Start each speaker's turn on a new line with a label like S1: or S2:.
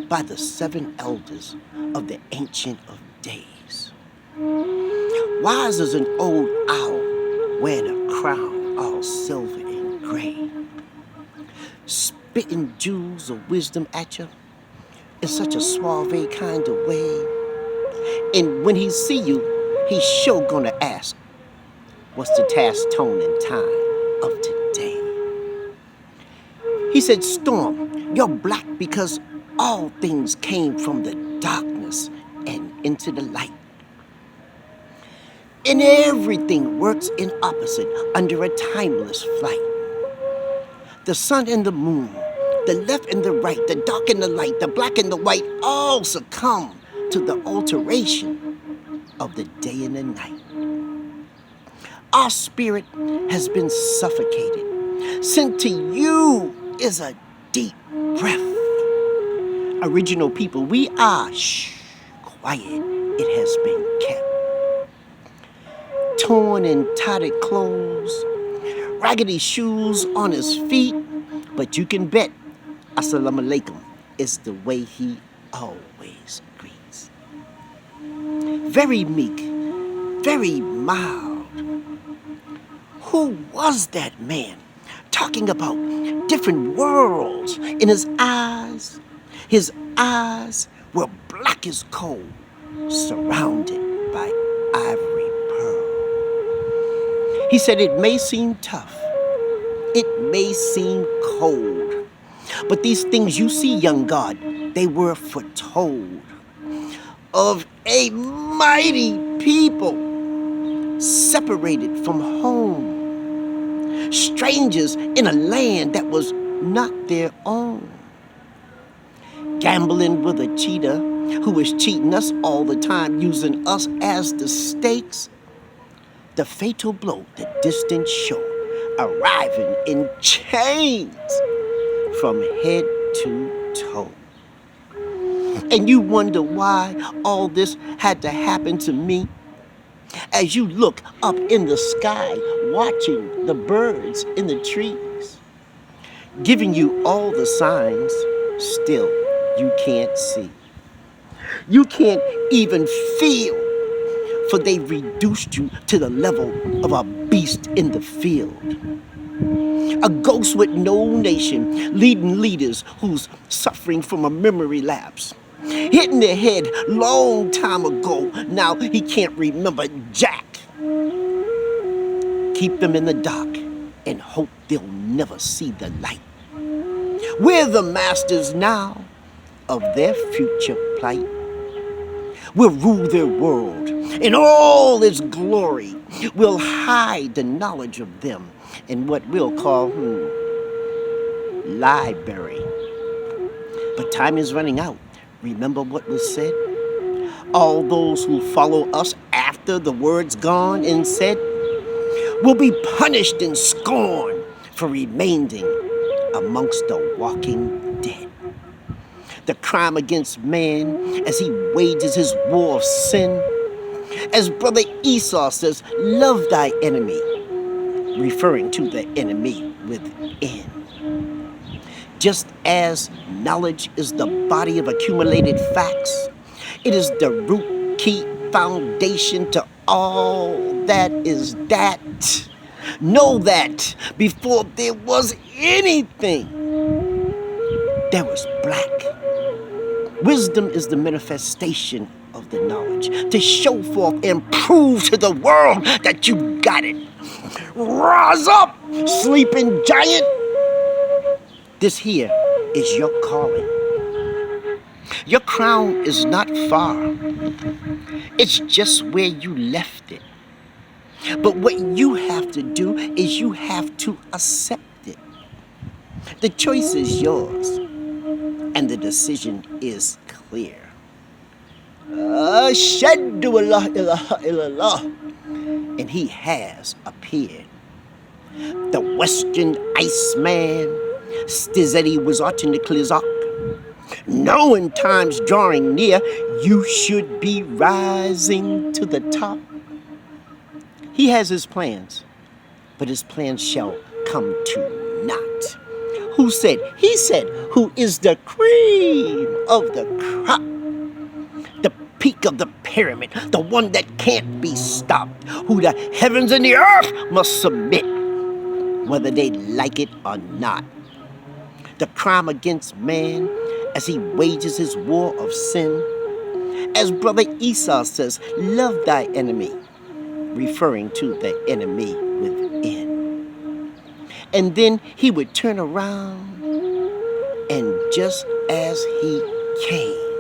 S1: by the seven elders of the Ancient of Days. Wise as an old owl wearing a crown all silver and gray, spitting jewels of wisdom at you in such a suave kind of way. And when he see you, he's sure gonna ask, what's the task, tone, and time of today? He said, Storm, you're black because all things came from the darkness and into the light. And everything works in opposite under a timeless flight. The sun and the moon, the left and the right, the dark and the light, the black and the white, all succumb to the alteration of the day and the night. Our spirit has been suffocated. Sent to you is a deep breath. Original people, we are, quiet, it has been kept. Torn and tattered clothes, raggedy shoes on his feet, but you can bet Assalamu alaikum is the way he always greets. Very meek, very mild. Who was that man talking about different worlds in his eyes? His eyes were black as coal, surrounded by ivory pearl. He said, it may seem tough, it may seem cold, but these things you see, young God, they were foretold of a mighty people separated from home, strangers in a land that was not their own, gambling with a cheater who was cheating us all the time, using us as the stakes. The fatal blow, the distant shore, arriving in chains from head to toe. And you wonder why all this had to happen to me? As you look up in the sky, watching the birds in the trees, giving you all the signs, still you can't see. You can't even feel, for they reduced you to the level of a beast in the field. A ghost with no nation, leading leaders who's suffering from a memory lapse. Hitting their head long time ago, now he can't remember jack. Keep them in the dark and hope they'll never see the light. We're the masters now of their future plight. We'll rule their world in all its glory. We'll hide the knowledge of them in what we'll call library. But time is running out. Remember what was said? All those who follow us after the word's gone and said will be punished and scorned for remaining amongst the walking dead. The crime against man as he wages his war of sin. As Brother Esau says, love thy enemy, referring to the enemy within. Just as knowledge is the body of accumulated facts, it is the root, key, foundation to all that is that. Know that before there was anything, there was black. Wisdom is the manifestation of the knowledge to show forth and prove to the world that you got it. Rise up, sleeping giant. This here is your calling. Your crown is not far. It's just where you left it. But what you have to do is you have to accept it. The choice is yours, and the decision is clear. Ashhadu Allah ilaha illallah. And he has appeared. The Western Iceman, Stizzetti was arching the Klizak. Knowing time's drawing near, you should be rising to the top. He has his plans, but his plans shall come to naught. Who said? He said, who is the cream of the crop, the peak of the pyramid, the one that can't be stopped, who the heavens and the earth must submit, whether they like it or not. The crime against man as he wages his war of sin. As Brother Esau says, love thy enemy, referring to the enemy within. And then he would turn around, and just as he came,